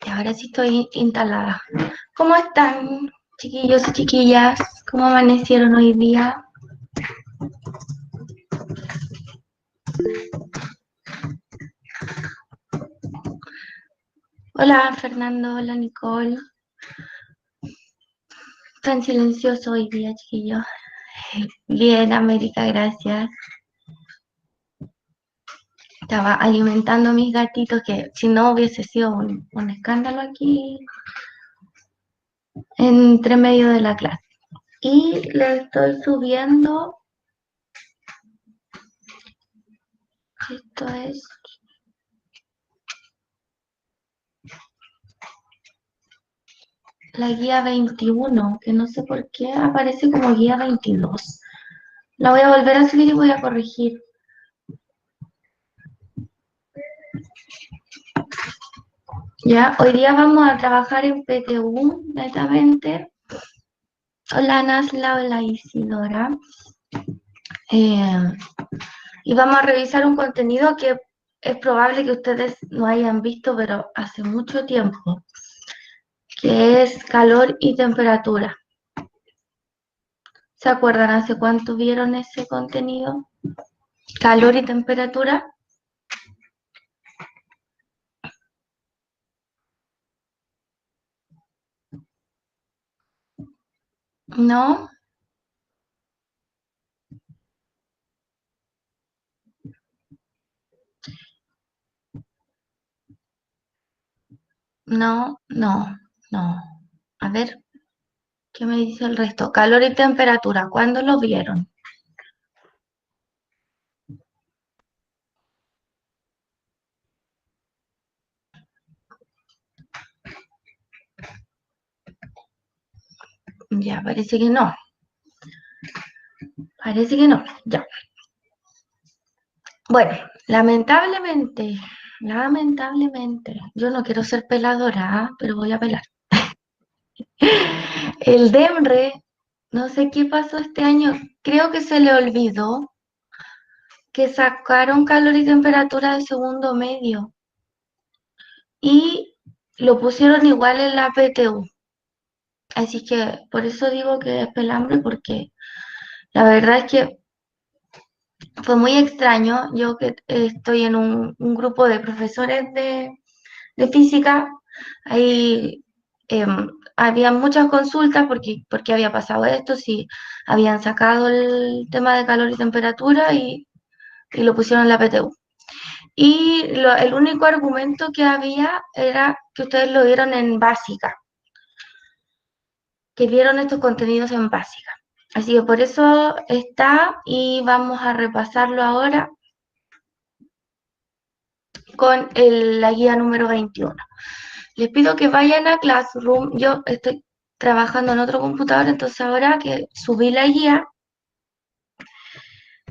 Y ahora sí estoy instalada. ¿Cómo están, chiquillos y chiquillas? ¿Cómo amanecieron hoy día? Hola, Fernando. Hola, Nicole. Tan silencioso hoy día, chiquillos. Bien, América, gracias. Estaba alimentando a mis gatitos, que si no hubiese sido un escándalo aquí entre medio de la clase. Y le estoy subiendo, esto es la guía 21, que no sé por qué aparece como guía 22. La voy a volver a subir y voy a corregir. Ya, hoy día vamos a trabajar en PTU, netamente. Hola, Nasla, hola, Isidora. Y vamos a revisar un contenido que es probable que ustedes no hayan visto, pero hace mucho tiempo, que es calor y temperatura. ¿Se acuerdan hace cuánto vieron ese contenido? Calor y temperatura. ¿No? No, no, no. A ver, ¿qué me dice el resto? Calor y temperatura, ¿cuándo lo vieron? Ya, parece que no. Parece que no, ya. Bueno, lamentablemente, yo no quiero ser peladora, ¿ah? Pero voy a pelar. El DEMRE, no sé qué pasó este año, creo que se le olvidó que sacaron calor y temperatura de segundo medio y lo pusieron igual en la PTU. Así que por eso digo que es pelambre, porque la verdad es que fue muy extraño. Yo que estoy en un grupo de profesores de física, ahí había muchas consultas porque había pasado esto, si habían sacado el tema de calor y temperatura y lo pusieron en la PTU. Y el único argumento que había era que ustedes lo vieron en básica, que vieron estos contenidos en básica. Así que por eso está y vamos a repasarlo ahora con la guía número 21. Les pido que vayan a Classroom. Yo estoy trabajando en otro computador, entonces ahora que subí la guía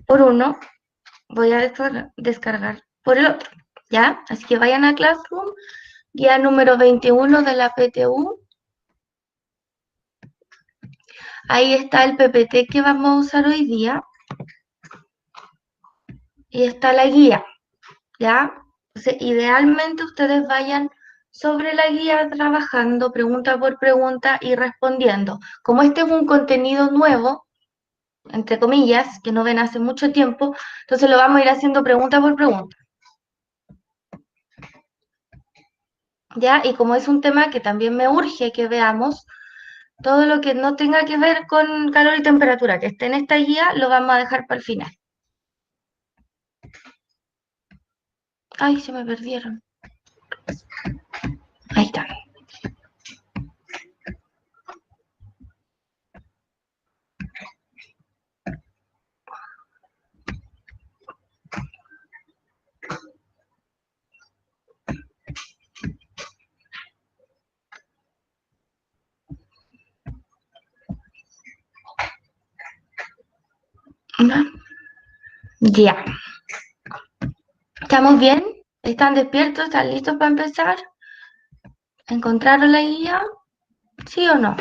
por uno, voy a descargar por el otro, ¿ya? Así que vayan a Classroom, guía número 21 de la PTU. Ahí está el PPT que vamos a usar hoy día. Y está la guía, ¿ya? Entonces, idealmente ustedes vayan sobre la guía, trabajando pregunta por pregunta y respondiendo. Como este es un contenido nuevo, entre comillas, que no ven hace mucho tiempo, entonces lo vamos a ir haciendo pregunta por pregunta. ¿Ya? Y como es un tema que también me urge que veamos, todo lo que no tenga que ver con calor y temperatura, que esté en esta guía, lo vamos a dejar para el final. Ay, se me perdieron. Ahí está. Ya. ¿Estamos bien? ¿Están despiertos? ¿Están listos para empezar? ¿Encontraron la guía? ¿Sí o no?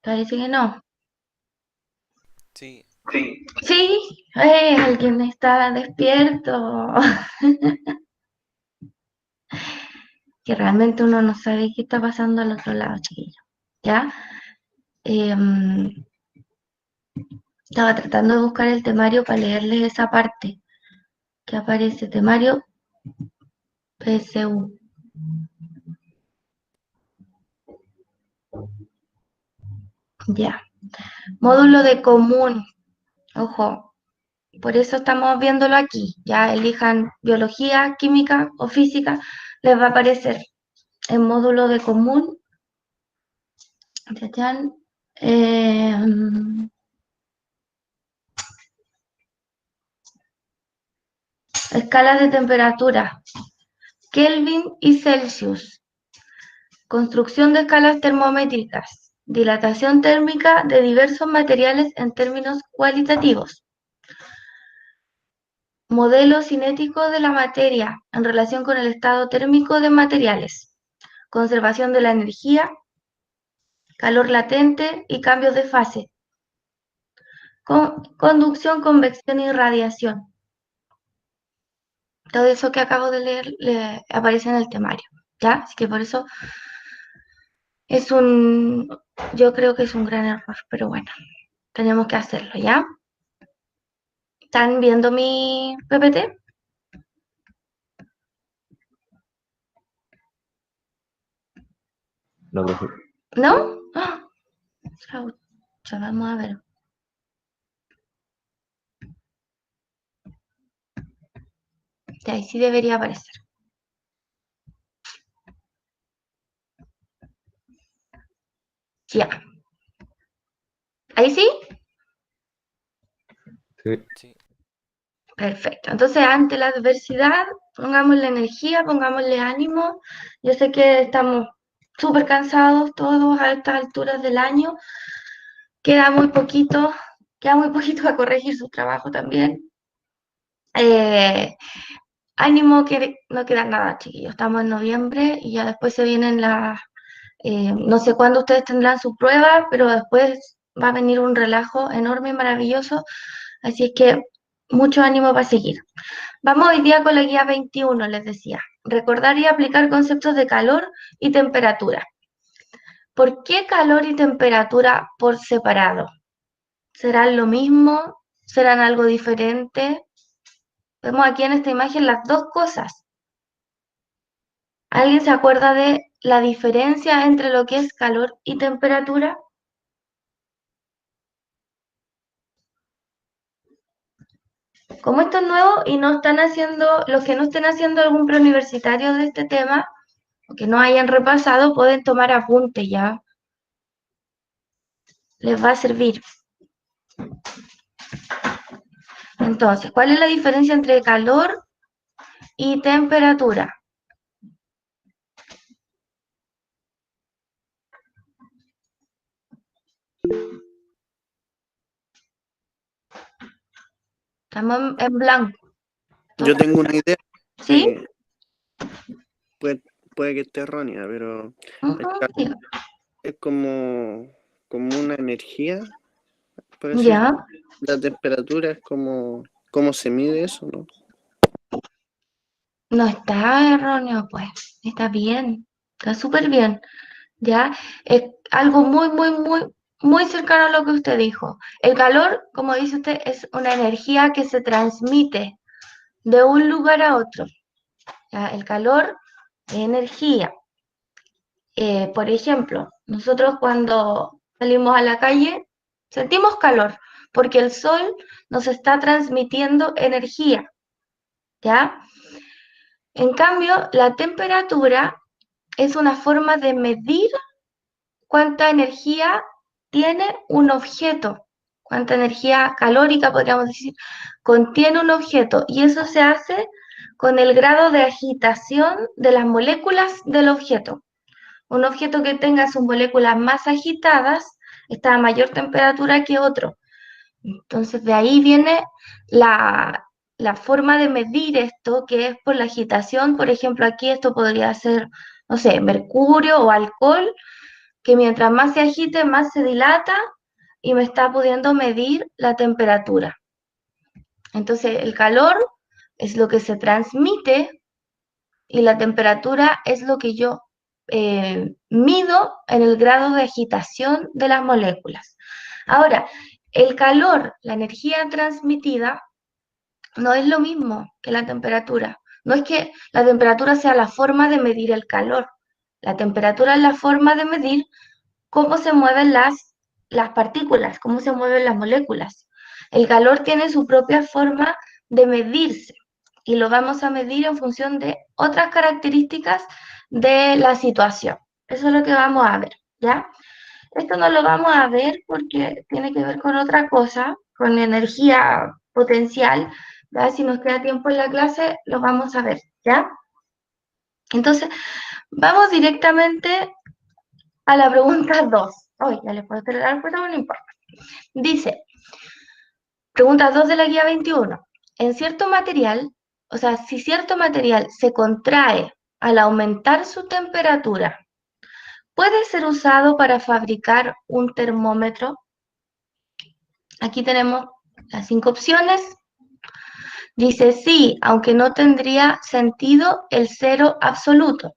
Parece que no. Sí. Sí, alguien está despierto. Que realmente uno no sabe qué está pasando al otro lado, chiquillo. ¿Ya? Estaba tratando de buscar el temario para leerles esa parte que aparece, temario PSU. Ya. Módulo de común. Ojo, por eso estamos viéndolo aquí. Ya elijan biología, química o física, les va a aparecer en módulo de común. Escalas de temperatura, Kelvin y Celsius. Construcción de escalas termométricas. Dilatación térmica de diversos materiales en términos cualitativos. Modelo cinético de la materia en relación con el estado térmico de materiales. Conservación de la energía, calor latente y cambios de fase. Conducción, convección y radiación. Todo eso que acabo de leer aparece en el temario, ¿ya? Así que por eso yo creo que es un gran error, pero bueno, tenemos que hacerlo, ¿ya? ¿Están viendo mi PPT? No, profe. ¿No? ¡Ah! Vamos a ver. De ahí sí debería aparecer. Ya. ¿Ahí sí? Sí. Sí. Perfecto. Entonces, ante la adversidad, pongámosle energía, pongámosle ánimo. Yo sé que estamos súper cansados todos a estas alturas del año. Queda muy poquito para corregir su trabajo también. Ánimo que no queda nada, chiquillos. Estamos en noviembre y ya después se vienen no sé cuándo ustedes tendrán su prueba, pero después va a venir un relajo enorme y maravilloso. Así es que mucho ánimo para seguir. Vamos hoy día con la guía 21, les decía. Recordar y aplicar conceptos de calor y temperatura. ¿Por qué calor y temperatura por separado? ¿Serán lo mismo? ¿Serán algo diferente? Vemos aquí en esta imagen las dos cosas. ¿Alguien se acuerda de la diferencia entre lo que es calor y temperatura? Como esto es nuevo y no están haciendo, los que no estén haciendo algún preuniversitario de este tema, o que no hayan repasado, pueden tomar apunte ya. Les va a servir. Entonces, ¿cuál es la diferencia entre calor y temperatura? Estamos en blanco. Yo tengo una idea, ¿Sí? puede, puede que esté errónea, pero el Ujú, calor sí. es como como una energía, por así ¿Ya? decirlo. La temperatura es como, ¿cómo se mide eso, no? No está erróneo, pues. Está bien. Está súper bien. ¿Ya? Es algo muy cercano a lo que usted dijo. El calor, como dice usted, es una energía que se transmite de un lugar a otro. ¿Ya? El calor es energía. Por ejemplo, nosotros cuando salimos a la calle sentimos calor porque el sol nos está transmitiendo energía, ¿ya? En cambio, la temperatura es una forma de medir cuánta energía tiene un objeto, cuánta energía calórica, podríamos decir, contiene un objeto, y eso se hace con el grado de agitación de las moléculas del objeto. Un objeto que tenga sus moléculas más agitadas está a mayor temperatura que otro. Entonces, de ahí viene la forma de medir esto, que es por la agitación. Por ejemplo, aquí esto podría ser, no sé, mercurio o alcohol, que mientras más se agite, más se dilata y me está pudiendo medir la temperatura. Entonces, el calor es lo que se transmite y la temperatura es lo que yo mido en el grado de agitación de las moléculas. Ahora, el calor, la energía transmitida, no es lo mismo que la temperatura. No es que la temperatura sea la forma de medir el calor. La temperatura es la forma de medir cómo se mueven las partículas, cómo se mueven las moléculas. El calor tiene su propia forma de medirse y lo vamos a medir en función de otras características de la situación. Eso es lo que vamos a ver, ¿ya? Esto no lo vamos a ver porque tiene que ver con otra cosa, con energía potencial, ¿ya? Si nos queda tiempo en la clase, lo vamos a ver, ¿ya? Entonces, vamos directamente a la pregunta 2. Hoy ya le puedo acelerar, pero no importa. Dice, pregunta 2 de la guía 21. En cierto material, o sea, si cierto material se contrae al aumentar su temperatura, ¿puede ser usado para fabricar un termómetro? Aquí tenemos las 5 opciones. Dice sí, aunque no tendría sentido el cero absoluto.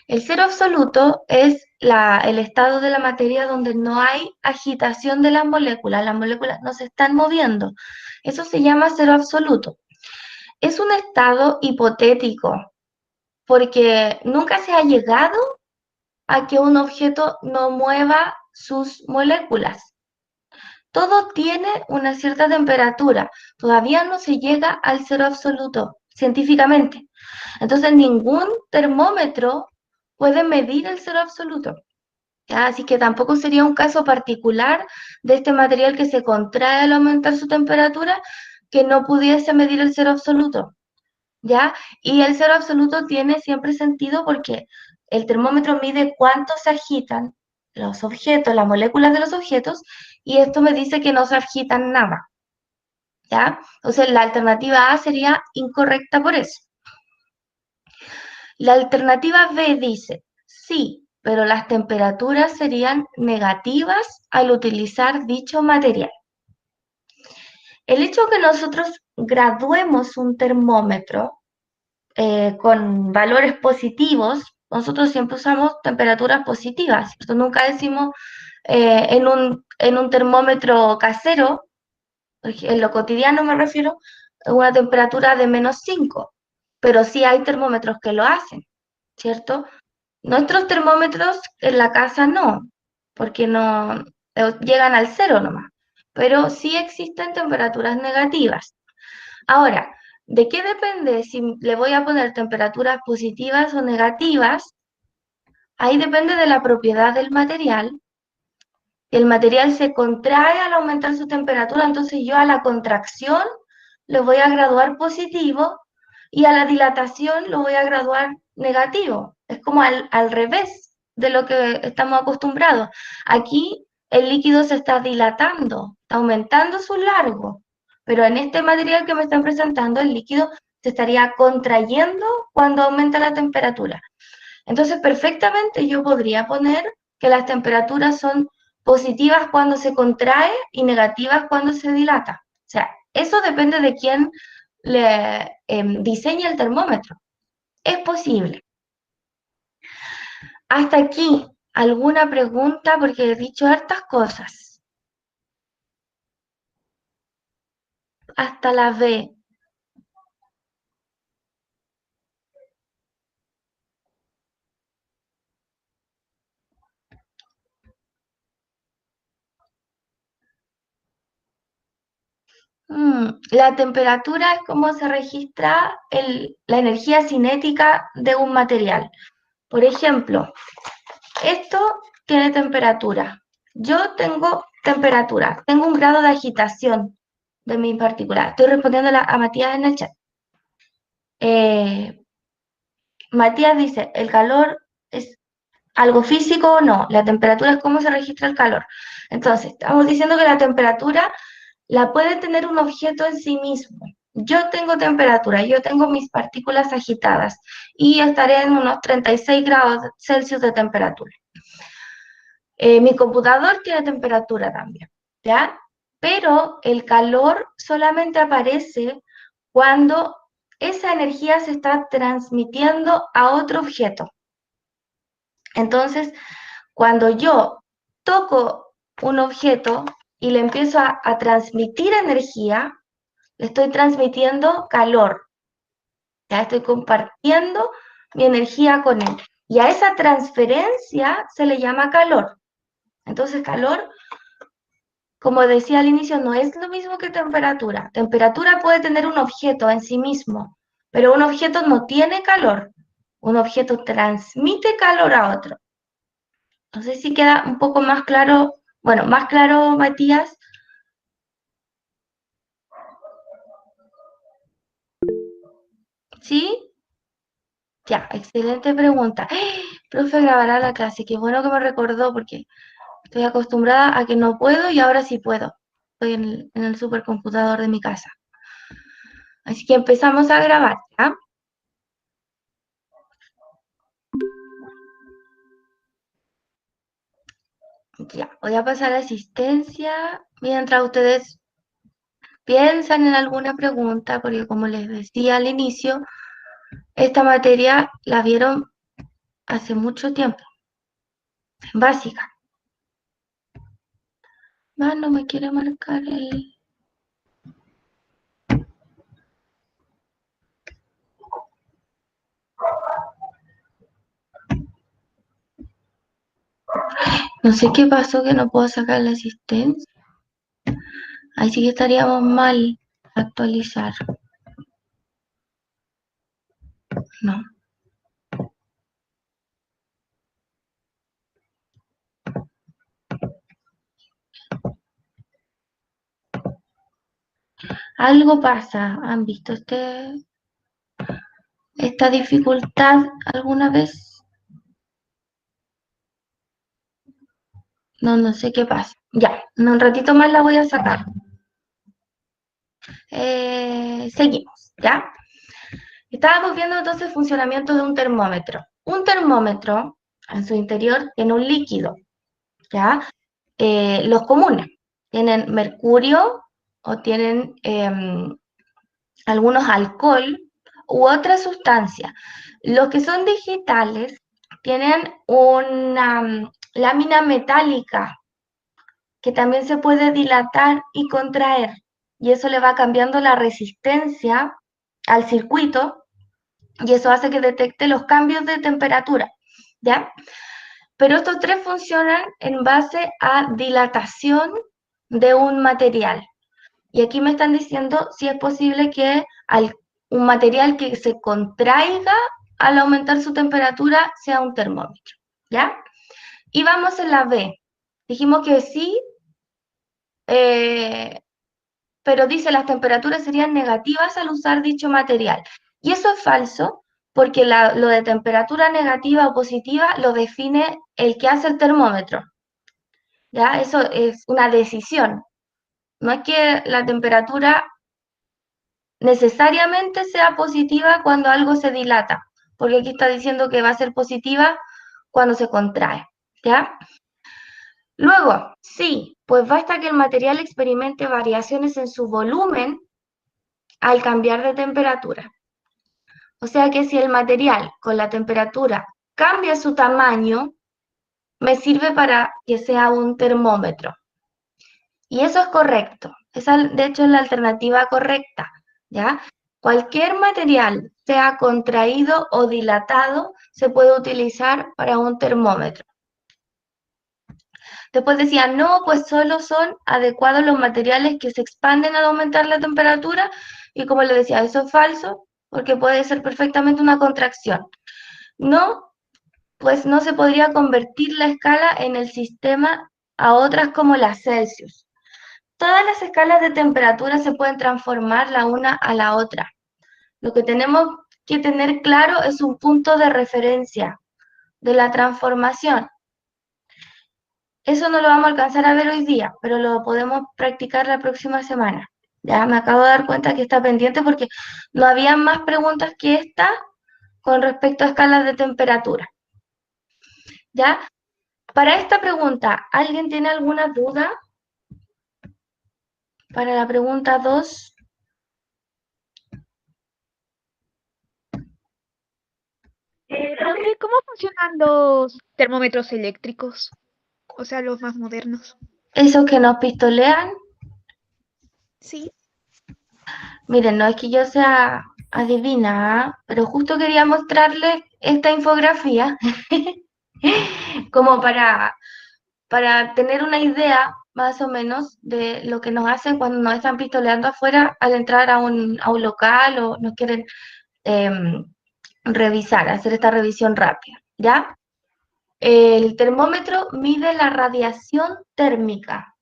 El cero absoluto es el estado de la materia donde no hay agitación de las moléculas no se están moviendo. Eso se llama cero absoluto. Es un estado hipotético porque nunca se ha llegado a que un objeto no mueva sus moléculas. Todo tiene una cierta temperatura. Todavía no se llega al cero absoluto científicamente. Entonces, ningún termómetro puede medir el cero absoluto. ¿Ya? Así que tampoco sería un caso particular de este material que se contrae al aumentar su temperatura que no pudiese medir el cero absoluto. ¿Ya? Y el cero absoluto tiene siempre sentido porque el termómetro mide cuánto se agitan los objetos, las moléculas de los objetos, y esto me dice que no se agitan nada. ¿Ya? Entonces la alternativa A sería incorrecta por eso. La alternativa B dice, sí, pero las temperaturas serían negativas al utilizar dicho material. El hecho que nosotros graduemos un termómetro con valores positivos, nosotros siempre usamos temperaturas positivas, ¿cierto? Nunca decimos en un termómetro casero, en lo cotidiano me refiero, una temperatura de -5, pero sí hay termómetros que lo hacen, ¿cierto? Nuestros termómetros en la casa no, porque no llegan al cero nomás, pero sí existen temperaturas negativas. Ahora, ¿de qué depende si le voy a poner temperaturas positivas o negativas? Ahí depende de la propiedad del material. Si el material se contrae al aumentar su temperatura, entonces yo a la contracción lo voy a graduar positivo y a la dilatación lo voy a graduar negativo. Es como al revés de lo que estamos acostumbrados. Aquí el líquido se está dilatando, está aumentando su largo, pero en este material que me están presentando, el líquido se estaría contrayendo cuando aumenta la temperatura. Entonces, perfectamente yo podría poner que las temperaturas son positivas cuando se contrae y negativas cuando se dilata. O sea, eso depende de quién le diseña el termómetro. Es posible. Hasta aquí, ¿alguna pregunta? Porque he dicho hartas cosas. Hasta la B. La temperatura es cómo se registra la energía cinética de un material. Por ejemplo, esto tiene temperatura. Yo tengo temperatura, tengo un grado de agitación de mi partícula. Estoy respondiendo a Matías en el chat. Matías dice, ¿el calor es algo físico o no? La temperatura es cómo se registra el calor. Entonces, estamos diciendo que la temperatura la puede tener un objeto en sí mismo. Yo tengo temperatura, yo tengo mis partículas agitadas y estaré en unos 36 grados Celsius de temperatura. Mi computador tiene temperatura también, ¿ya? Pero el calor solamente aparece cuando esa energía se está transmitiendo a otro objeto. Entonces, cuando yo toco un objeto y le empiezo a transmitir energía, le estoy transmitiendo calor. Ya estoy compartiendo mi energía con él. Y a esa transferencia se le llama calor. Entonces, calor, como decía al inicio, no es lo mismo que temperatura. Temperatura puede tener un objeto en sí mismo, pero un objeto no tiene calor. Un objeto transmite calor a otro. No sé si queda un poco más claro, bueno, más claro, Matías. ¿Sí? Ya, excelente pregunta. ¡Ah! Profe, grabará la clase. Qué bueno que me recordó porque estoy acostumbrada a que no puedo y ahora sí puedo. Estoy en el supercomputador de mi casa. Así que empezamos a grabar, ¿ya? Ya, voy a pasar a asistencia mientras ustedes piensan en alguna pregunta, porque como les decía al inicio, esta materia la vieron hace mucho tiempo, básica. Ah, no me quiere marcar el... No sé qué pasó que no puedo sacar la asistencia. Ahí sí que estaríamos mal actualizar. No. Algo pasa. ¿Han visto esta dificultad alguna vez? No, no sé qué pasa. Ya, en un ratito más la voy a sacar. Seguimos, ¿ya? Estábamos viendo entonces el funcionamiento de un termómetro. Un termómetro en su interior tiene un líquido, ¿ya? Los comunes tienen mercurio o tienen algunos alcohol u otra sustancia. Los que son digitales tienen una lámina metálica que también se puede dilatar y contraer, y eso le va cambiando la resistencia al circuito, y eso hace que detecte los cambios de temperatura, ¿ya? Pero estos tres funcionan en base a dilatación de un material. Y aquí me están diciendo si es posible que un material que se contraiga al aumentar su temperatura sea un termómetro, ¿ya? Y vamos en la B. Dijimos que sí, pero dice las temperaturas serían negativas al usar dicho material. Y eso es falso, porque lo de temperatura negativa o positiva lo define el que hace el termómetro, ¿ya? Eso es una decisión. No es que la temperatura necesariamente sea positiva cuando algo se dilata, porque aquí está diciendo que va a ser positiva cuando se contrae, ¿ya? Luego, sí, pues basta que el material experimente variaciones en su volumen al cambiar de temperatura. O sea que si el material con la temperatura cambia su tamaño, me sirve para que sea un termómetro. Y eso es correcto. Esa, de hecho, es la alternativa correcta, ¿ya? Cualquier material, sea contraído o dilatado, se puede utilizar para un termómetro. Después decía, no, pues solo son adecuados los materiales que se expanden al aumentar la temperatura. Y como le decía, eso es falso, porque puede ser perfectamente una contracción. No, pues no se podría convertir la escala en el sistema a otras como la Celsius. Todas las escalas de temperatura se pueden transformar la una a la otra. Lo que tenemos que tener claro es un punto de referencia de la transformación. Eso no lo vamos a alcanzar a ver hoy día, pero lo podemos practicar la próxima semana. Ya me acabo de dar cuenta que está pendiente porque no había más preguntas que esta con respecto a escalas de temperatura. ¿Ya? Para esta pregunta, ¿alguien tiene alguna duda? Para la pregunta 2. Profe, ¿cómo funcionan los termómetros eléctricos? O sea, los más modernos. Esos que nos pistolean, Sí. miren, no es que yo sea adivina, ¿ah? Pero justo quería mostrarles esta infografía como para tener una idea más o menos de lo que nos hacen cuando nos están pistoleando afuera al entrar a un local o nos quieren revisar, hacer esta revisión rápida, ¿ya? El termómetro mide la radiación térmica.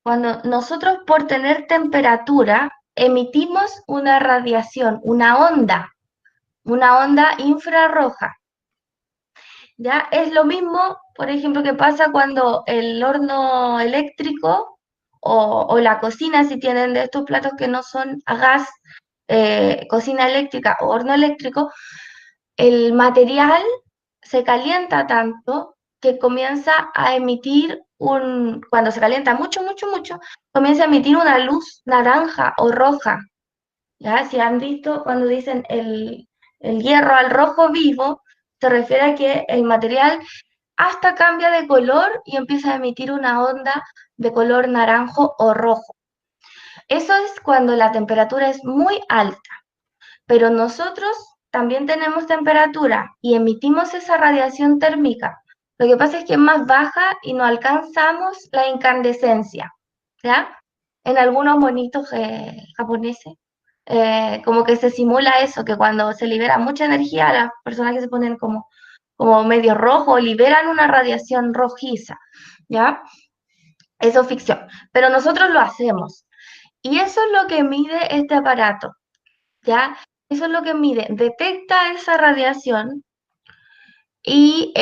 Cuando nosotros por tener temperatura emitimos una radiación, una onda infrarroja. ¿Ya? Es lo mismo, por ejemplo, que pasa cuando el horno eléctrico o la cocina, si tienen de estos platos que no son a gas, cocina eléctrica o horno eléctrico, el material se calienta tanto que comienza a emitir cuando se calienta mucho, mucho, mucho, comienza a emitir una luz naranja o roja. ¿Ya? Si han visto cuando dicen el hierro al rojo vivo, se refiere a que el material hasta cambia de color y empieza a emitir una onda de color naranjo o rojo. Eso es cuando la temperatura es muy alta, pero nosotros también tenemos temperatura y emitimos esa radiación térmica. Lo que pasa es que es más baja y no alcanzamos la incandescencia, ¿ya? En algunos monitos japoneses, como que se simula eso, que cuando se libera mucha energía, las personas que se ponen como medio rojo liberan una radiación rojiza, ¿ya? Eso es ficción, pero nosotros lo hacemos. Y eso es lo que mide este aparato, ¿ya? Eso es lo que mide, detecta esa radiación y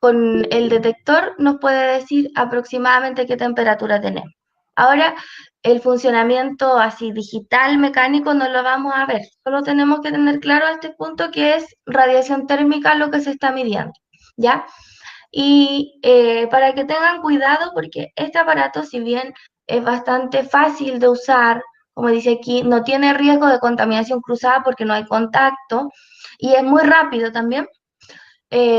con el detector nos puede decir aproximadamente qué temperatura tenemos. Ahora, el funcionamiento así digital, mecánico, no lo vamos a ver. Solo tenemos que tener claro a este punto que es radiación térmica lo que se está midiendo, ¿ya? Y para que tengan cuidado, porque este aparato, si bien es bastante fácil de usar, como dice aquí, no tiene riesgo de contaminación cruzada porque no hay contacto, y es muy rápido también,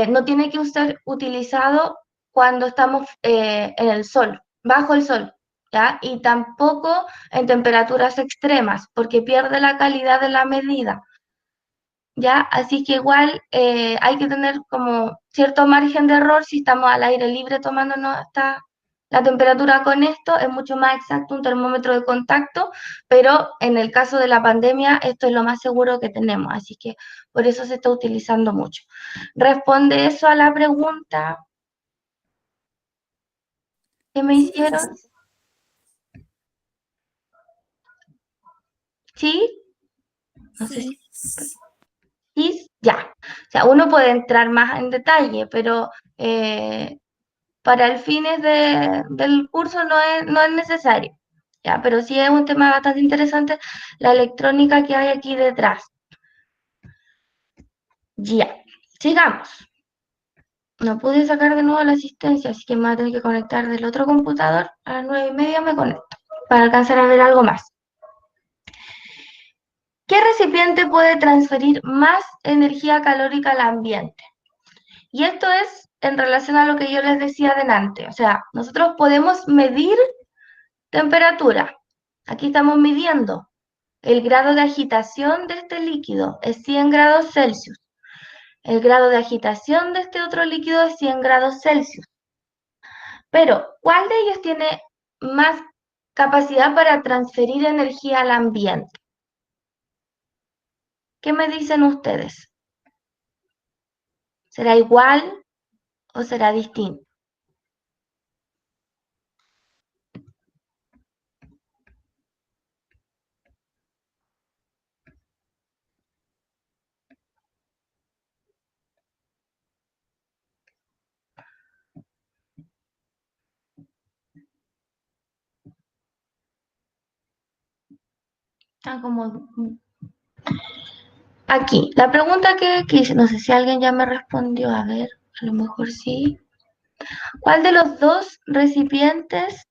no tiene que ser utilizado cuando estamos en el sol, bajo el sol, ¿ya? Y tampoco en temperaturas extremas, porque pierde la calidad de la medida. ¿Ya? Así que igual hay que tener como cierto margen de error si estamos al aire libre tomándonos la temperatura con esto, es mucho más exacto un termómetro de contacto, pero en el caso de la pandemia esto es lo más seguro que tenemos, así que por eso se está utilizando mucho. ¿Responde eso a la pregunta que me hicieron? ¿Sí? No sé si... ¿Sí? Ya. O sea, uno puede entrar más en detalle, pero para el fines del curso no es necesario, ¿ya? Pero sí es un tema bastante interesante la electrónica que hay aquí detrás. Ya, sigamos. No pude sacar de nuevo la asistencia, así que me voy a tener que conectar del otro computador. A las 9:30 me conecto para alcanzar a ver algo más. ¿Qué recipiente puede transferir más energía calórica al ambiente? Y esto es en relación a lo que yo les decía delante. O sea, nosotros podemos medir temperatura. Aquí estamos midiendo el grado de agitación de este líquido, es 100 grados Celsius. El grado de agitación de este otro líquido es 100 grados Celsius. Pero, ¿cuál de ellos tiene más capacidad para transferir energía al ambiente? ¿Qué me dicen ustedes? ¿Será igual o será distinto? Están como... Aquí, la pregunta que hice, no sé si alguien ya me respondió, a ver, a lo mejor sí. ¿Cuál de los dos recipientes?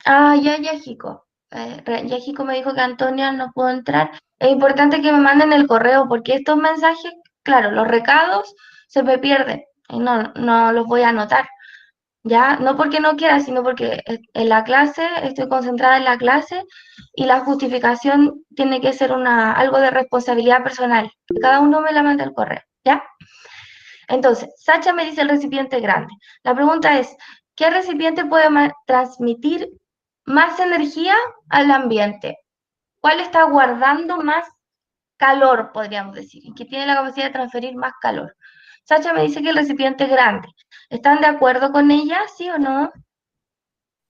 Ah, ya, Yajico. Yajico me dijo que Antonia no pudo entrar. Es importante que me manden el correo porque estos mensajes, claro, los recados se me pierden y no los voy a anotar. Ya, no porque no quiera, sino porque en la clase, estoy concentrada en la clase y la justificación tiene que ser algo de responsabilidad personal. Cada uno me la manda el correo, ¿ya? Entonces, Sacha me dice el recipiente grande. La pregunta es, ¿qué recipiente puede transmitir más energía al ambiente? ¿Cuál está guardando más calor, podríamos decir? ¿Y que tiene la capacidad de transferir más calor? Sacha me dice que el recipiente grande. ¿Están de acuerdo con ella, sí o no?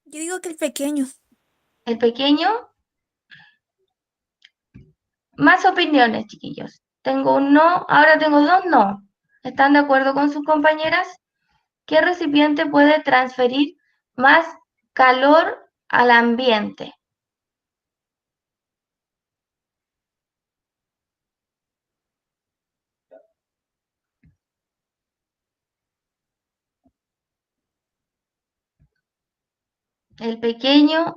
Yo digo que el pequeño. El pequeño. Más opiniones, chiquillos. Tengo un no, ahora tengo dos no. ¿Están de acuerdo con sus compañeras? ¿Qué recipiente puede transferir más calor al ambiente? El pequeño,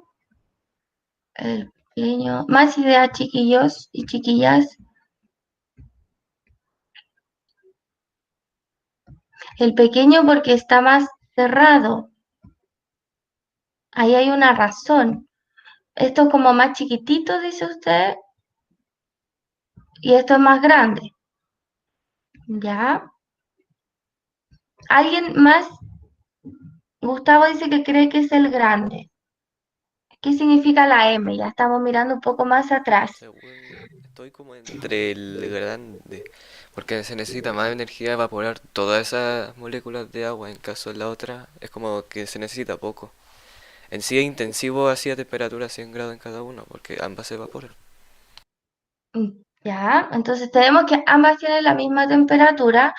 más ideas, chiquillos y chiquillas. El pequeño porque está más cerrado. Ahí hay una razón. Esto es como más chiquitito, dice usted, y esto es más grande. ¿Ya? ¿Alguien más? Gustavo dice que cree que es el grande. ¿Qué significa la M? Ya estamos mirando un poco más atrás. Según estoy como entre el grande, porque se necesita más energía de evaporar todas esas moléculas de agua, en caso de la otra es como que se necesita poco. En sí es intensivo así a temperatura 100 grados en cada uno, porque ambas se evaporan. Ya, entonces tenemos que ambas tienen la misma temperatura,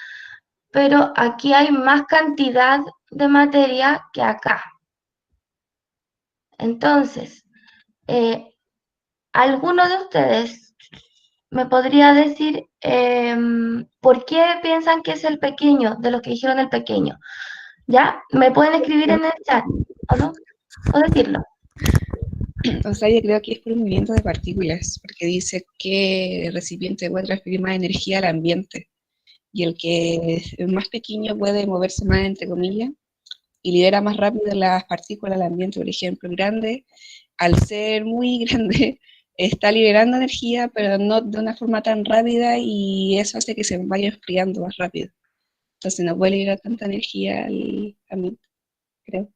pero aquí hay más cantidad de materia que acá. Entonces, ¿alguno de ustedes me podría decir por qué piensan que es el pequeño, de los que dijeron el pequeño? ¿Ya? ¿Me pueden escribir en el chat o no? ¿O decirlo? O sea, yo creo que es por un movimiento de partículas, porque dice que el recipiente puede transferir más energía al ambiente y el que es más pequeño puede moverse más, entre comillas, y libera más rápido las partículas al ambiente. Por ejemplo, el grande, al ser muy grande, está liberando energía, pero no de una forma tan rápida y eso hace que se vaya enfriando más rápido. Entonces no puede liberar tanta energía al ambiente, creo.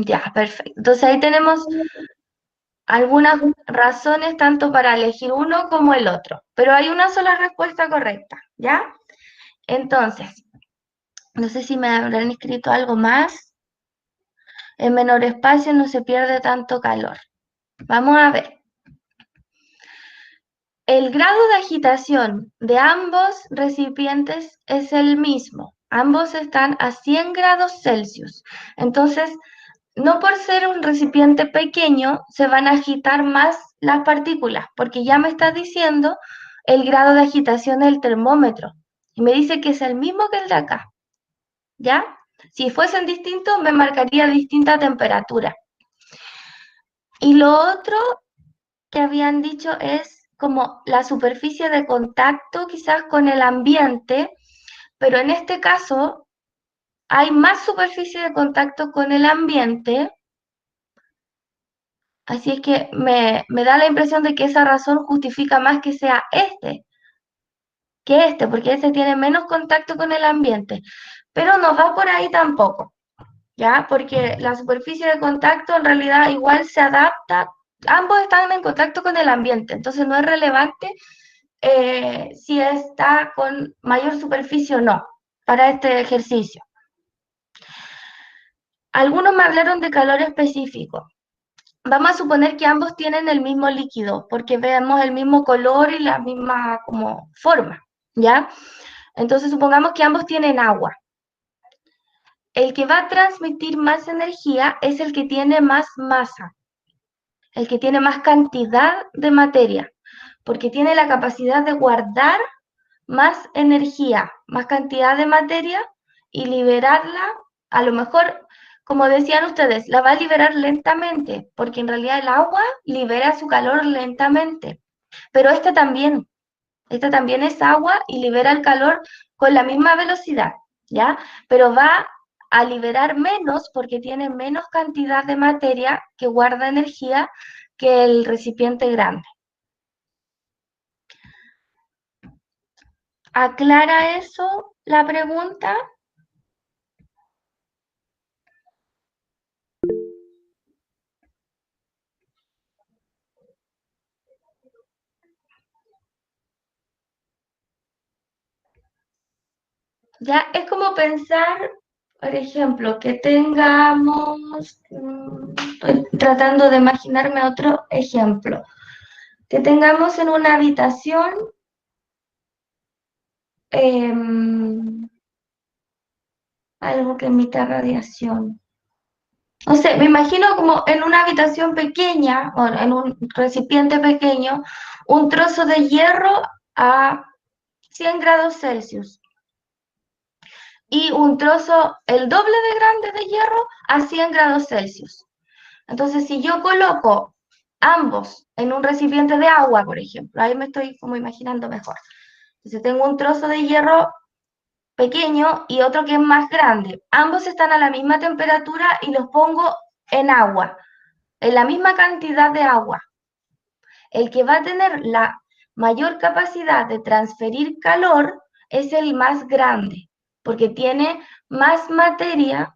Ya, perfecto. Entonces ahí tenemos algunas razones tanto para elegir uno como el otro, pero hay una sola respuesta correcta, ¿ya? Entonces, no sé si me habrán escrito algo más. En menor espacio no se pierde tanto calor. Vamos a ver. El grado de agitación de ambos recipientes es el mismo. Ambos están a 100 grados Celsius. Entonces, no por ser un recipiente pequeño se van a agitar más las partículas, porque ya me está diciendo el grado de agitación del termómetro. y me dice que es el mismo que el de acá, ¿ya? Si fuesen distintos, me marcaría distinta temperatura. Y lo otro que habían dicho es como la superficie de contacto quizás con el ambiente, pero en este caso hay más superficie de contacto con el ambiente, así es que me da la impresión de que esa razón justifica más que sea porque este tiene menos contacto con el ambiente, pero no va por ahí tampoco, ¿ya? Porque la superficie de contacto en realidad igual se adapta, ambos están en contacto con el ambiente, entonces no es relevante si está con mayor superficie o no para este ejercicio. Algunos me hablaron de calor específico. Vamos a suponer que ambos tienen el mismo líquido, porque vemos el mismo color y la misma como forma, ¿ya? Entonces supongamos que ambos tienen agua. El que va a transmitir más energía es el que tiene más masa, el que tiene más cantidad de materia, porque tiene la capacidad de guardar más energía, más cantidad de materia y liberarla, a lo mejor, como decían ustedes, la va a liberar lentamente, porque en realidad el agua libera su calor lentamente, pero esta también es agua y libera el calor con la misma velocidad, ¿ya? Pero va a liberar menos porque tiene menos cantidad de materia que guarda energía que el recipiente grande. ¿Aclara eso la pregunta? Ya es como pensar, por ejemplo, que tengamos, estoy tratando de imaginarme otro ejemplo, que tengamos en una habitación algo que emita radiación. No sé, me imagino como en una habitación pequeña, o en un recipiente pequeño, un trozo de hierro a 100 grados Celsius y un trozo, el doble de grande de hierro a 100 grados Celsius. Entonces, si yo coloco ambos en un recipiente de agua, por ejemplo, ahí me estoy como imaginando mejor. Entonces, tengo un trozo de hierro pequeño y otro que es más grande. Ambos están a la misma temperatura y los pongo en agua, en la misma cantidad de agua. El que va a tener la mayor capacidad de transferir calor es el más grande, porque tiene más materia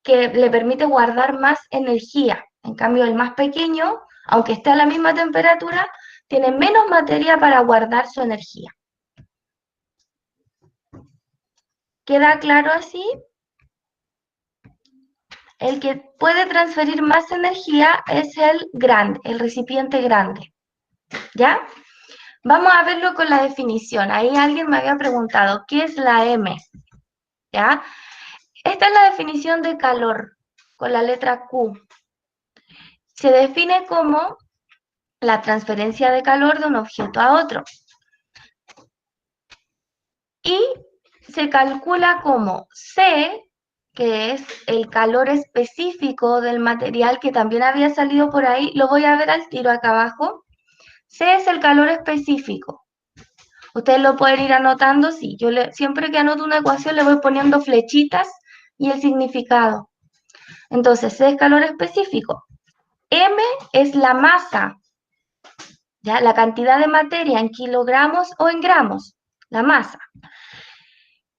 que le permite guardar más energía. En cambio, el más pequeño, aunque esté a la misma temperatura, tiene menos materia para guardar su energía. ¿Queda claro así? El que puede transferir más energía es el grande, el recipiente grande. ¿Ya? Vamos a verlo con la definición. Ahí alguien me había preguntado, ¿qué es la M? ¿Ya? Esta es la definición de calor, con la letra Q. Se define como la transferencia de calor de un objeto a otro. Y se calcula como C, que es el calor específico del material que también había salido por ahí, lo voy a ver al tiro acá abajo. C es el calor específico. Ustedes lo pueden ir anotando, sí. Siempre que anoto una ecuación le voy poniendo flechitas y el significado. Entonces, C es calor específico. M es la masa, ¿ya? La cantidad de materia en kilogramos o en gramos, la masa.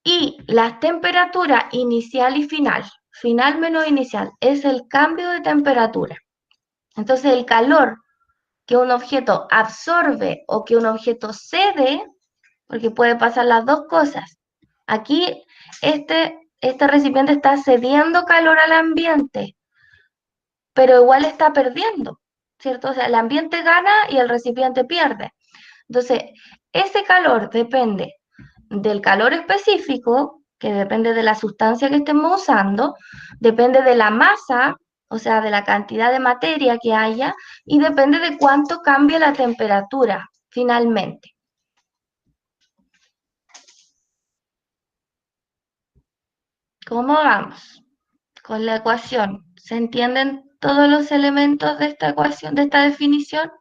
Y la temperatura inicial y final menos inicial, es el cambio de temperatura. Entonces, el calor que un objeto absorbe o que un objeto cede, porque puede pasar las dos cosas. Aquí, este recipiente está cediendo calor al ambiente, pero igual está perdiendo, ¿cierto? O sea, el ambiente gana y el recipiente pierde. Entonces, ese calor depende del calor específico, que depende de la sustancia que estemos usando, depende de la masa, o sea, de la cantidad de materia que haya, y depende de cuánto cambie la temperatura finalmente. ¿Cómo vamos con la ecuación? ¿Se entienden todos los elementos de esta ecuación, de esta definición?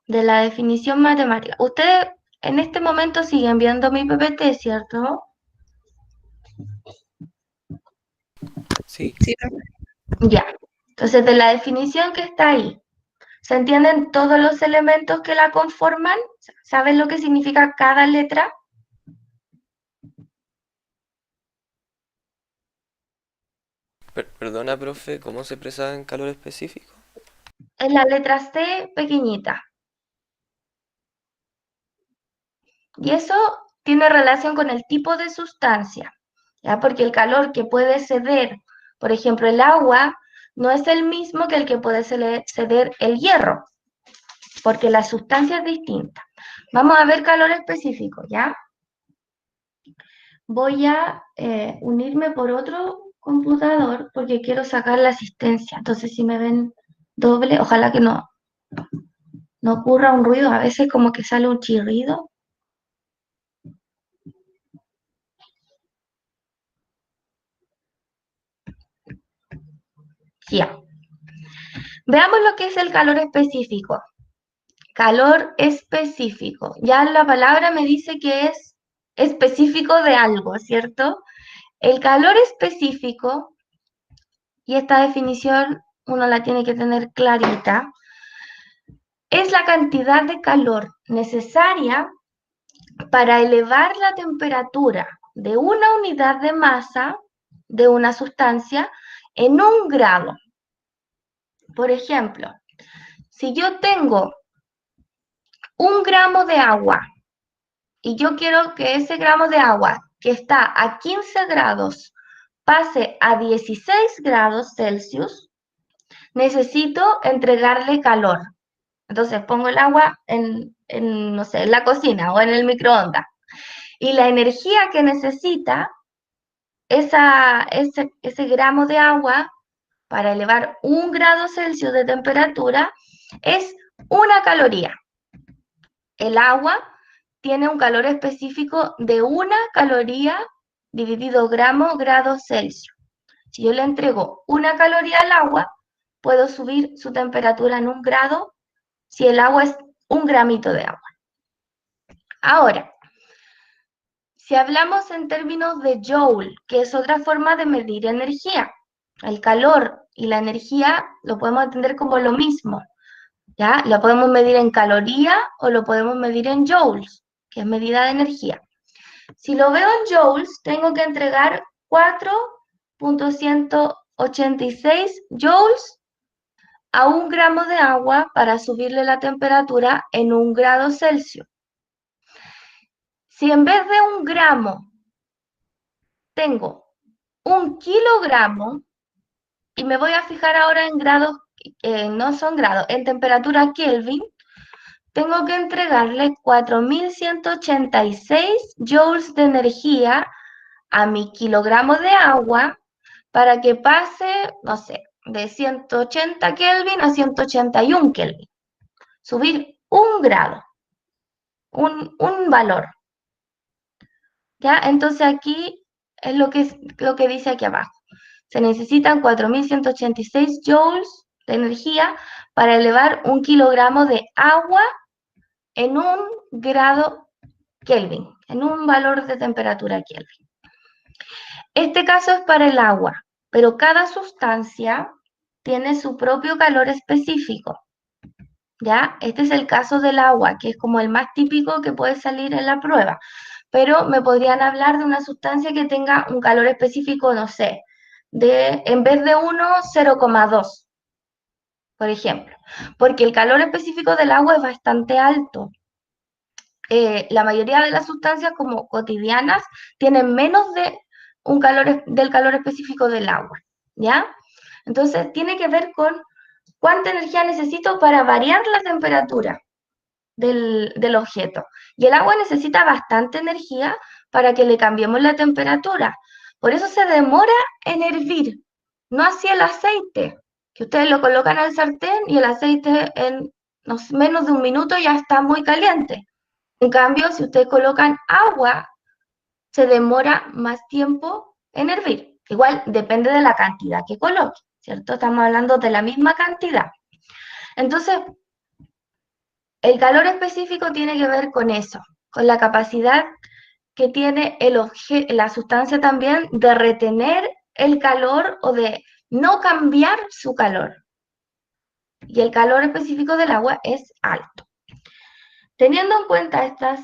De la definición matemática. Ustedes en este momento siguen viendo mi PPT, ¿cierto? Sí, Sí, profe. Ya. Entonces, de la definición que está ahí, ¿se entienden todos los elementos que la conforman? ¿Saben lo que significa cada letra? Perdona, profe, ¿cómo se expresa en calor específico? En la letra C pequeñita. Y eso tiene relación con el tipo de sustancia, ¿ya? Porque el calor que puede ceder, por ejemplo, el agua, no es el mismo que el que puede ceder el hierro, porque la sustancia es distinta. Vamos a ver calor específico, ¿ya? Voy a unirme por otro computador porque quiero sacar la asistencia. Entonces, si me ven doble, ojalá que no ocurra un ruido. A veces como que sale un chirrido. Ya. Veamos lo que es el calor específico. Calor específico. Ya la palabra me dice que es específico de algo, ¿cierto? El calor específico, y esta definición uno la tiene que tener clarita, es la cantidad de calor necesaria para elevar la temperatura de una unidad de masa de una sustancia en 1 grado. Por ejemplo, si yo tengo 1 gramo de agua y yo quiero que ese gramo de agua que está a 15 grados pase a 16 grados Celsius, necesito entregarle calor. Entonces pongo el agua no sé, en la cocina o en el microondas. Y la energía que necesita ese gramo de agua para elevar 1 grado Celsius de temperatura es 1 caloría. El agua tiene un calor específico de 1 caloría dividido grados Celsius. Si yo le entrego 1 caloría al agua, puedo subir su temperatura en 1 grado si el agua es 1 gramito de agua. Ahora, si hablamos en términos de joule, que es otra forma de medir energía, el calor y la energía lo podemos entender como lo mismo, ¿ya? Lo podemos medir en caloría o lo podemos medir en joules, que es medida de energía. Si lo veo en joules, tengo que entregar 4.186 joules a 1 gramo de agua para subirle la temperatura en 1 grado Celsius. Si en vez de 1 gramo tengo 1 kilogramo, y me voy a fijar ahora en grados, no son grados, en temperatura Kelvin, tengo que entregarle 4.186 joules de energía a mi kilogramo de agua para que pase, no sé, de 180 Kelvin a 181 Kelvin. Subir 1 grado, un valor. ¿Ya? Entonces aquí es lo que dice aquí abajo. Se necesitan 4.186 joules de energía para elevar 1 kilogramo de agua en 1 grado Kelvin, en un valor de temperatura Kelvin. Este caso es para el agua, pero cada sustancia tiene su propio calor específico. ¿Ya? Este es el caso del agua, que es como el más típico que puede salir en la prueba. Pero me podrían hablar de una sustancia que tenga un calor específico, no sé, en vez de 1, 0,2, por ejemplo. Porque el calor específico del agua es bastante alto. La mayoría de las sustancias como cotidianas tienen menos del calor específico del agua, ¿ya? Entonces, tiene que ver con cuánta energía necesito para variar la temperatura del objeto. Y el agua necesita bastante energía para que le cambiemos la temperatura. Por eso se demora en hervir, no así el aceite, que ustedes lo colocan al sartén y el aceite en menos de un minuto ya está muy caliente. En cambio, si ustedes colocan agua, se demora más tiempo en hervir. Igual depende de la cantidad que coloque, ¿cierto? Estamos hablando de la misma cantidad. Entonces, el calor específico tiene que ver con eso, con la capacidad que tiene la sustancia también de retener el calor o de no cambiar su calor. Y el calor específico del agua es alto. Teniendo en cuenta estas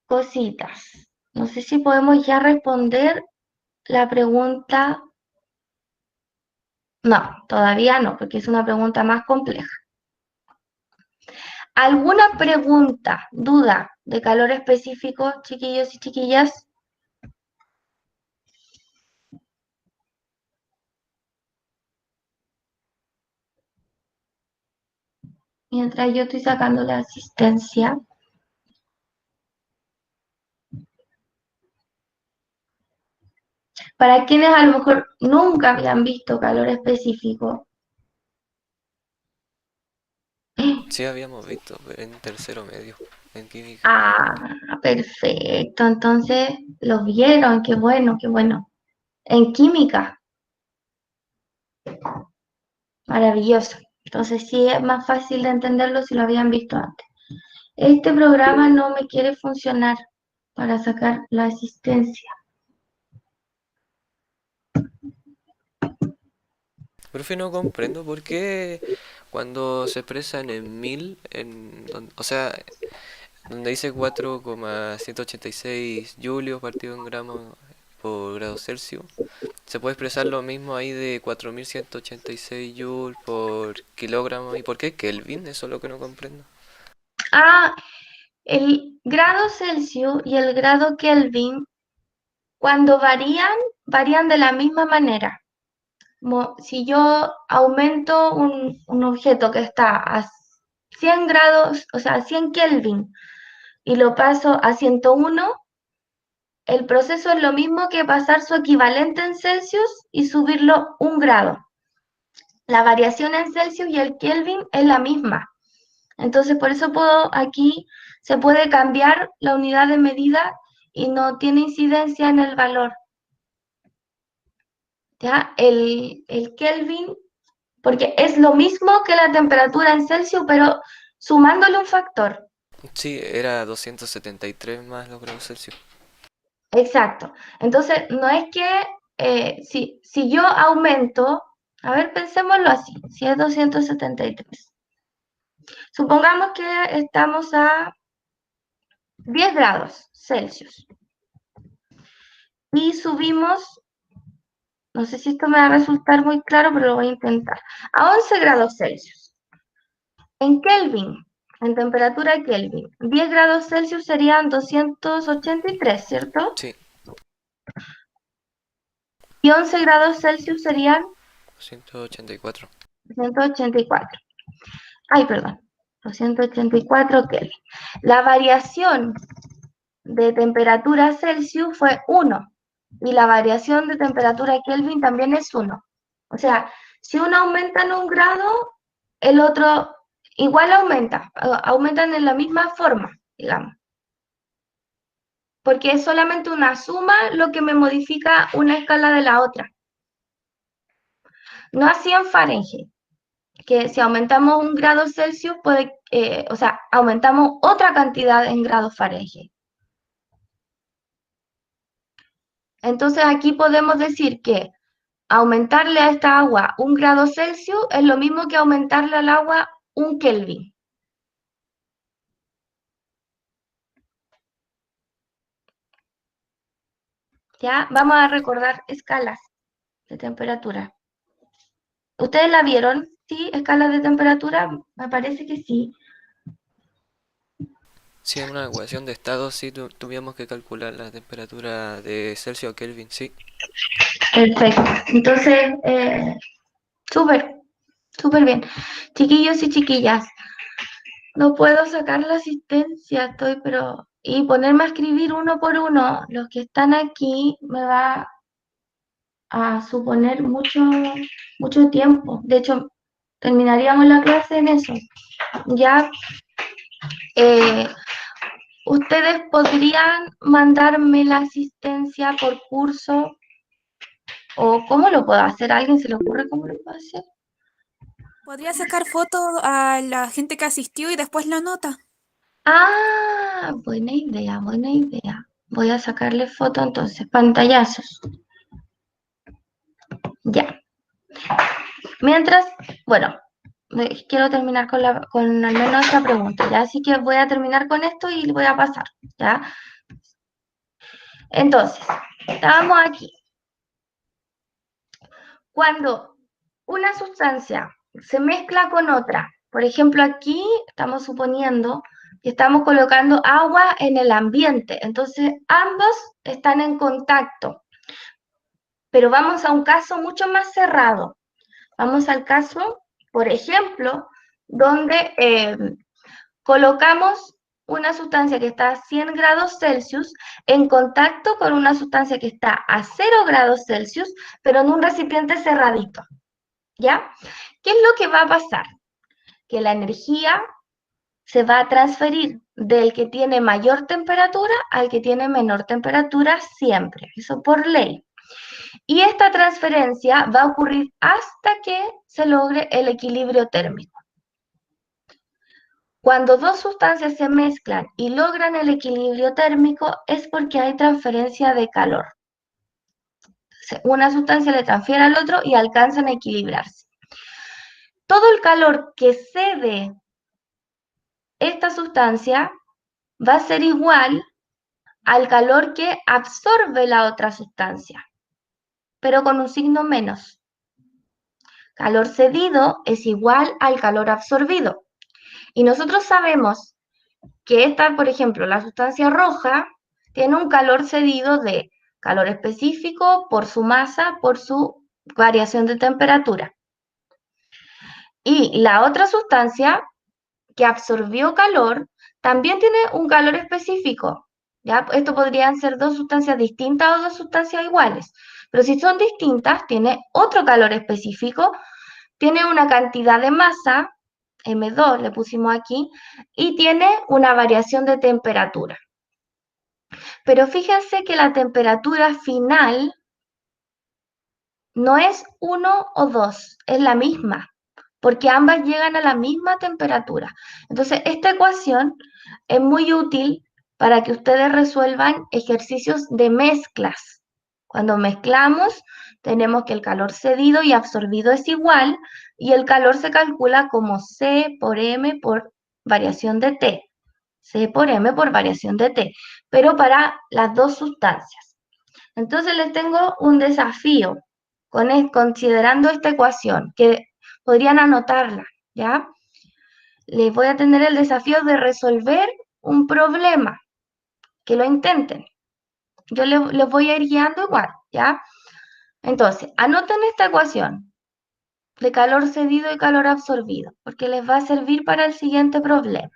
cositas, no sé si podemos ya responder la pregunta. No, todavía no, porque es una pregunta más compleja. ¿Alguna pregunta, duda de calor específico, chiquillos y chiquillas? Mientras yo estoy sacando la asistencia. Para quienes a lo mejor nunca habían visto calor específico. Sí, habíamos visto en tercero medio, en química. Ah, perfecto. Entonces, lo vieron. Qué bueno, qué bueno. En química. Maravilloso. Entonces, sí es más fácil de entenderlo si lo habían visto antes. Este programa no me quiere funcionar para sacar la asistencia. Profe, no comprendo por qué cuando se expresan en mil, o sea, donde dice 4,186 julios partido en gramos por grado Celsius, se puede expresar lo mismo ahí de 4186 joules por kilogramo. ¿Y por qué Kelvin? Eso es lo que no comprendo. Ah, el grado Celsius y el grado Kelvin, cuando varían de la misma manera. Si yo aumento un objeto que está a 100 grados, o sea, a 100 Kelvin, y lo paso a 101, el proceso es lo mismo que pasar su equivalente en Celsius y subirlo un grado. La variación en Celsius y el Kelvin es la misma. Entonces, por eso aquí se puede cambiar la unidad de medida y no tiene incidencia en el valor. ¿Ya? El Kelvin, porque es lo mismo que la temperatura en Celsius, pero sumándole un factor. Sí, era 273 más los grados Celsius. Exacto. Entonces, no es que si yo aumento, a ver, pensémoslo así, si es 273. Supongamos que estamos a 10 grados Celsius y subimos, no sé si esto me va a resultar muy claro, pero lo voy a intentar, a 11 grados Celsius. En Kelvin, en temperatura Kelvin, 10 grados Celsius serían 283, ¿cierto? Sí, Y 11 grados Celsius serían 184. 284. Ay, perdón, 284 Kelvin. La variación de temperatura Celsius fue 1 y la variación de temperatura Kelvin también es 1. O sea, si uno aumenta en un grado, el otro igual aumenta, aumentan en la misma forma, digamos. Porque es solamente una suma lo que me modifica una escala de la otra. No así en Fahrenheit, que si aumentamos un grado Celsius, o sea, aumentamos otra cantidad en grados Fahrenheit. Entonces aquí podemos decir que aumentarle a esta agua un grado Celsius es lo mismo que aumentarle al agua un Kelvin. ¿Ya? Vamos a recordar escalas de temperatura. ¿Ustedes la vieron? ¿Sí? ¿Escalas de temperatura? Me parece que sí. Sí, en una ecuación de estado sí tuvimos que calcular la temperatura de Celsius a Kelvin, sí. Perfecto. Entonces, súper, súper bien. Chiquillos y chiquillas, no puedo sacar la asistencia, pero... Y ponerme a escribir uno por uno, los que están aquí, me va a suponer mucho tiempo. De hecho, terminaríamos la clase en eso. Ya, ustedes podrían mandarme la asistencia por curso o cómo lo puedo hacer. ¿A alguien se le ocurre cómo lo puedo hacer? Podría sacar fotos a la gente que asistió y después la nota. Ah, buena idea, buena idea. Voy a sacarle foto entonces, pantallazos. Ya. Mientras, bueno, quiero terminar con al menos esta pregunta, ¿ya? Así que voy a terminar con esto y voy a pasar, ¿ya? Entonces, estábamos aquí. Cuando una sustancia se mezcla con otra, por ejemplo, aquí estamos suponiendo que estamos colocando agua en el ambiente, entonces ambos están en contacto, pero vamos a un caso mucho más cerrado. Vamos al caso, por ejemplo, donde colocamos una sustancia que está a 100 grados Celsius en contacto con una sustancia que está a 0 grados Celsius, pero en un recipiente cerradito, ¿ya? ¿Qué es lo que va a pasar? Que la energía se va a transferir del que tiene mayor temperatura al que tiene menor temperatura siempre, eso por ley. Y esta transferencia va a ocurrir hasta que se logre el equilibrio térmico. Cuando dos sustancias se mezclan y logran el equilibrio térmico es porque hay transferencia de calor. Una sustancia le transfiere al otro y alcanzan a equilibrarse. Todo el calor que cede esta sustancia va a ser igual al calor que absorbe la otra sustancia, pero con un signo menos. Calor cedido es igual al calor absorbido. Y nosotros sabemos que esta, por ejemplo, la sustancia roja, tiene un calor cedido de calor específico por su masa, por su variación de temperatura. Y la otra sustancia que absorbió calor también tiene un calor específico. ¿Ya? Esto podrían ser dos sustancias distintas o dos sustancias iguales. Pero si son distintas, tiene otro calor específico, tiene una cantidad de masa, M2 le pusimos aquí, y tiene una variación de temperatura. Pero fíjense que la temperatura final no es 1 o 2, es la misma, porque ambas llegan a la misma temperatura. Entonces, esta ecuación es muy útil para que ustedes resuelvan ejercicios de mezclas. Cuando mezclamos, tenemos que el calor cedido y absorbido es igual, y el calor se calcula como C por M por variación de T. C por M por variación de T, pero para las dos sustancias. Entonces les tengo un desafío considerando esta ecuación, que podrían anotarla, ¿ya? Les voy a tener el desafío de resolver un problema, que lo intenten. Yo les voy a ir guiando igual, ¿ya? Entonces, anoten esta ecuación de calor cedido y calor absorbido, porque les va a servir para el siguiente problema.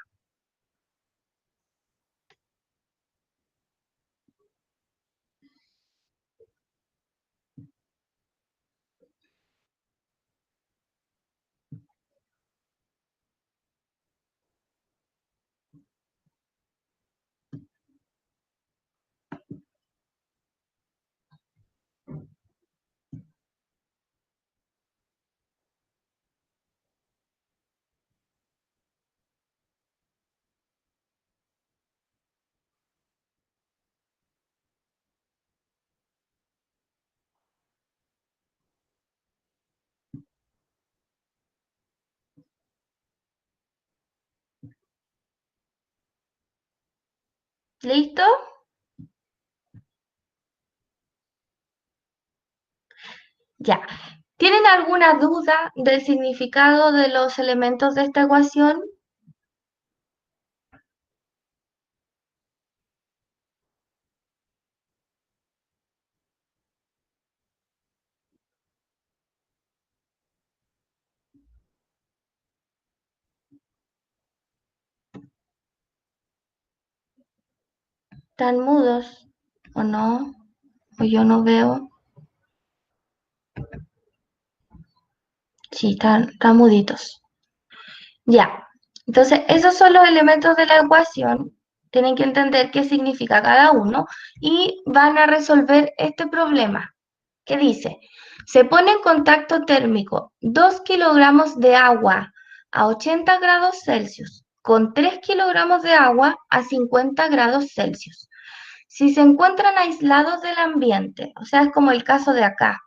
¿Listo? Ya. ¿Tienen alguna duda del significado de los elementos de esta ecuación? ¿Están mudos o no? ¿O yo no veo? Sí, están muditos. Ya. Entonces, esos son los elementos de la ecuación. Tienen que entender qué significa cada uno y van a resolver este problema que dice, se pone en contacto térmico 2 kilogramos de agua a 80 grados Celsius con 3 kilogramos de agua a 50 grados Celsius. Si se encuentran aislados del ambiente, o sea, es como el caso de acá,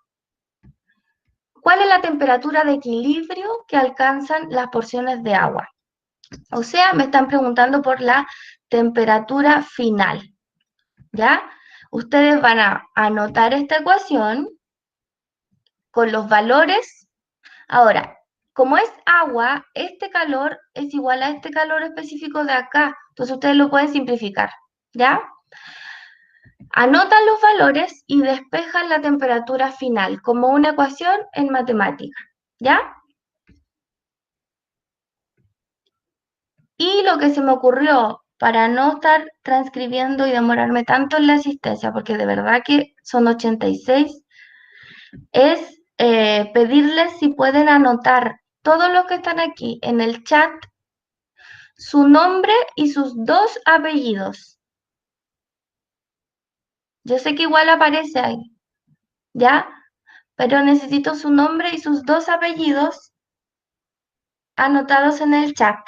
¿cuál es la temperatura de equilibrio que alcanzan las porciones de agua? O sea, me están preguntando por la temperatura final, ¿ya? Ustedes van a anotar esta ecuación con los valores. Ahora, como es agua, este calor es igual a este calor específico de acá. Entonces ustedes lo pueden simplificar, ¿ya? Anotan los valores y despejan la temperatura final como una ecuación en matemática, ¿ya? Y lo que se me ocurrió para no estar transcribiendo y demorarme tanto en la asistencia, porque de verdad que son 86, es pedirles si pueden anotar todos los que están aquí en el chat su nombre y sus 2 apellidos. Yo sé que igual aparece ahí, ¿ya? Pero necesito su nombre y sus 2 apellidos anotados en el chat.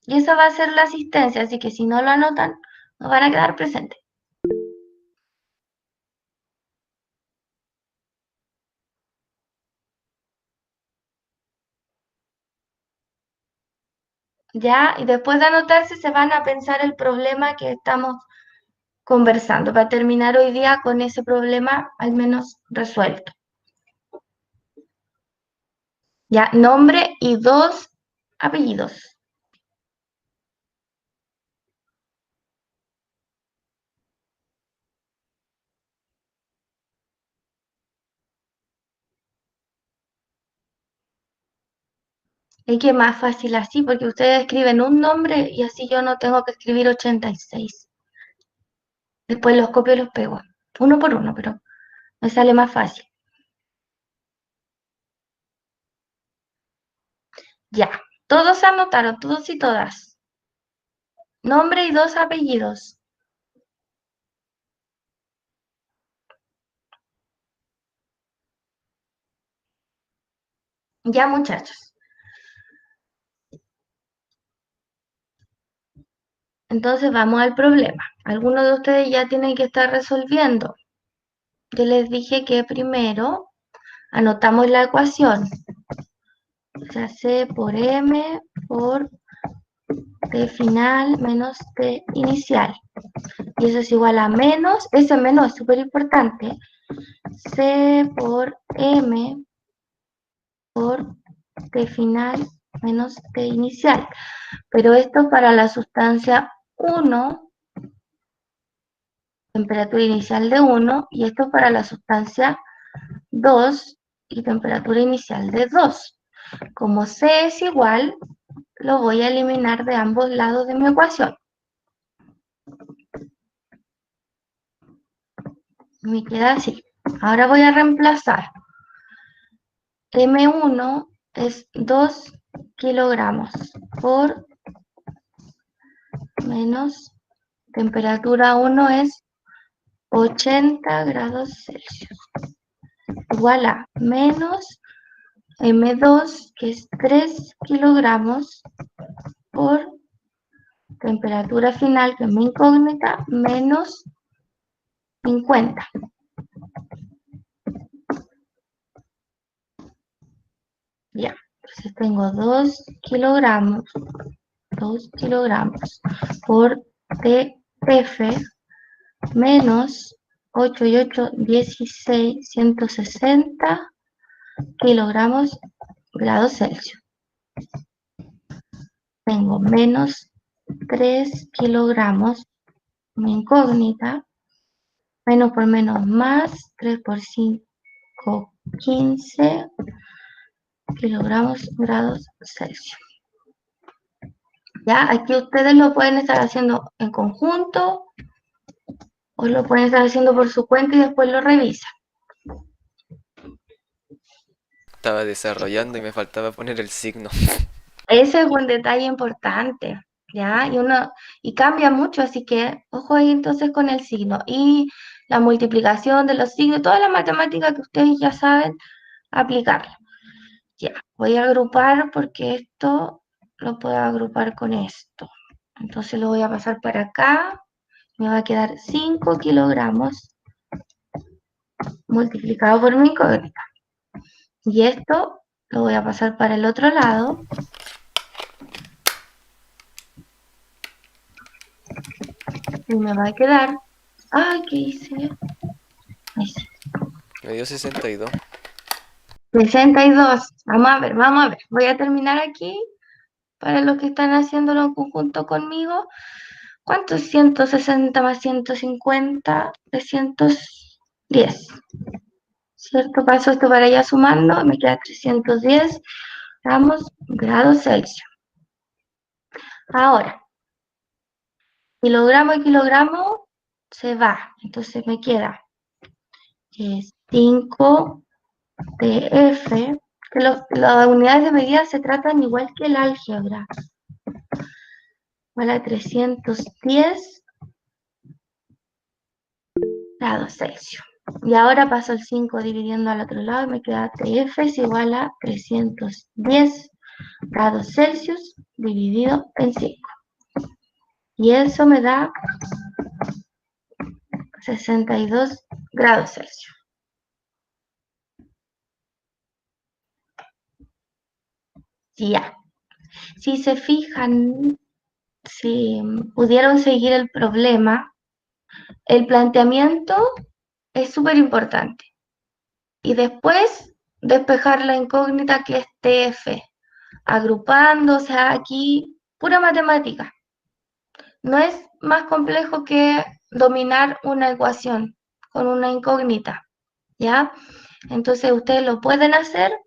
Y esa va a ser la asistencia, así que si no lo anotan, no van a quedar presentes. ¿Ya? Y después de anotarse se van a pensar el problema que estamos conversando, para terminar hoy día con ese problema al menos resuelto. ¿Ya? Nombre y 2 apellidos. Es que es más fácil así, porque ustedes escriben un nombre y así yo no tengo que escribir 86. Después los copio y los pego, uno por uno, pero me sale más fácil. Ya, todos anotaron, todos y todas. Nombre y 2 apellidos. Ya, muchachos. Entonces vamos al problema. Algunos de ustedes ya tienen que estar resolviendo. Yo les dije que primero anotamos la ecuación. O sea, C por M por T final menos T inicial. Y eso es igual a menos, ese menos es súper importante, C por M por T final menos T inicial. Pero esto para la sustancia 1, temperatura inicial de 1, y esto para la sustancia 2 y temperatura inicial de 2. Como C es igual, lo voy a eliminar de ambos lados de mi ecuación. Me queda así. Ahora voy a reemplazar. M1 es 2 kilogramos por menos temperatura 1 es 80 grados Celsius. Igual a menos M2, que es 3 kilogramos por temperatura final, que es mi incógnita, menos 50. Ya, entonces tengo 2 kilogramos por TF menos 8 y 8, 16, 160 kilogramos grados Celsius. Tengo menos 3 kilogramos, mi incógnita, menos por menos más, 3 por 5, 15 kilogramos grados Celsius. Ya, aquí ustedes lo pueden estar haciendo en conjunto o lo pueden estar haciendo por su cuenta y después lo revisan. estaba desarrollando y me faltaba poner el signo. Ese es un detalle importante, ¿ya? Y cambia mucho, así que ojo ahí entonces con el signo. Y la multiplicación de los signos, toda la matemática que ustedes ya saben, aplicarla. Ya, voy a agrupar porque esto lo puedo agrupar con esto. Entonces lo voy a pasar para acá. Me va a quedar 5 kilogramos multiplicado por mi incógnita. Y esto lo voy a pasar para el otro lado. Y me va a quedar... Ay, ¿qué hice? Ahí sí. Me dio 62. 62. Vamos a ver, vamos a ver. Voy a terminar aquí para los que están haciéndolo en conjunto conmigo. ¿Cuánto es 160 más 150? 310. ¿Cierto? Paso esto para allá sumando. Me queda 310 grados Celsius. Ahora, kilogramo y kilogramo se va. Entonces me queda 5 TF, que las unidades de medida se tratan igual que el álgebra. Igual a 310 grados Celsius. Y ahora paso el 5 dividiendo al otro lado y me queda TF es igual a 310 grados Celsius dividido en 5. Y eso me da 62 grados Celsius. Ya. Si se fijan, si pudieron seguir el problema, el planteamiento es súper importante. Y después despejar la incógnita que es TF, agrupando, o sea, aquí pura matemática. No es más complejo que dominar una ecuación con una incógnita, ¿ya? Entonces ustedes lo pueden hacer,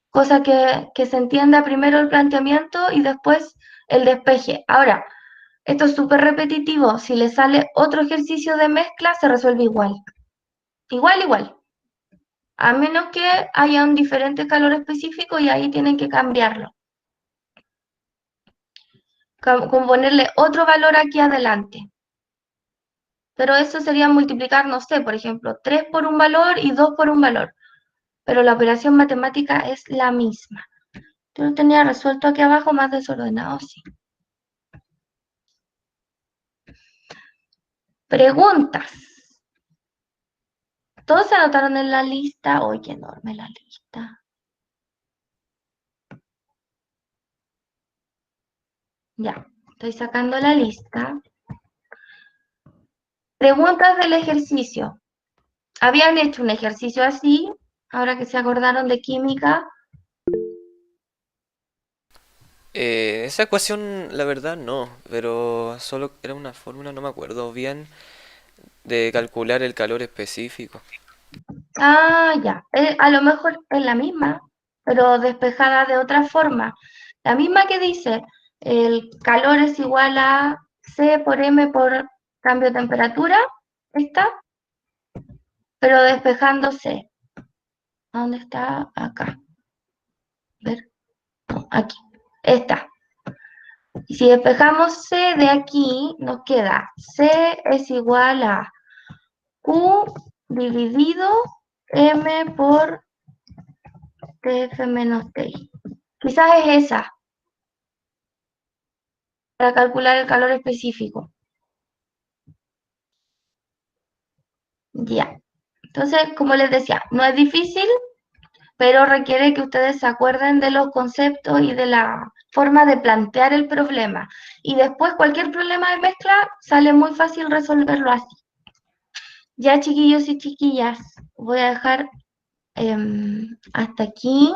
cosa que se entienda primero el planteamiento y después el despeje. Ahora, esto es súper repetitivo, si le sale otro ejercicio de mezcla se resuelve igual. Igual. A menos que haya un diferente calor específico y ahí tienen que cambiarlo. Con ponerle otro valor aquí adelante. Pero eso sería multiplicar, no sé, por ejemplo, 3 por un valor y 2 por un valor. Pero la operación matemática es la misma. Yo lo tenía resuelto aquí abajo más desordenado, sí. Preguntas. ¿Todos se anotaron en la lista? ¡Oye, qué enorme la lista! Ya, estoy sacando la lista. Preguntas del ejercicio. Habían hecho un ejercicio así, ahora que se acordaron de química. Esa ecuación, la verdad, no, pero solo era una fórmula, no me acuerdo bien, de calcular el calor específico. Ah, ya. A lo mejor es la misma, pero despejada de otra forma. La misma que dice, el calor es igual a C por M por cambio de temperatura, esta, pero despejándose. ¿Dónde está? Acá. A ver, no, aquí. Esta. Y si despejamos C de aquí, nos queda C es igual a Q dividido M por TF menos TI. Quizás es esa, para calcular el calor específico. Ya. Entonces, como les decía, no es difícil, pero requiere que ustedes se acuerden de los conceptos y de la forma de plantear el problema. Y después cualquier problema de mezcla sale muy fácil resolverlo así. Ya, chiquillos y chiquillas, voy a dejar hasta aquí.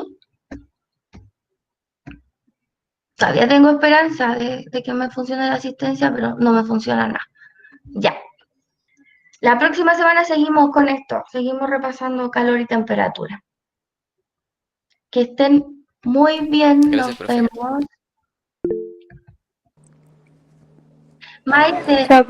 Todavía tengo esperanza de que me funcione la asistencia, pero no me funciona nada. Ya. La próxima semana seguimos con esto, seguimos repasando calor y temperatura. Que estén muy bien, Gracias, nos profe. vemos. Maite, Chao,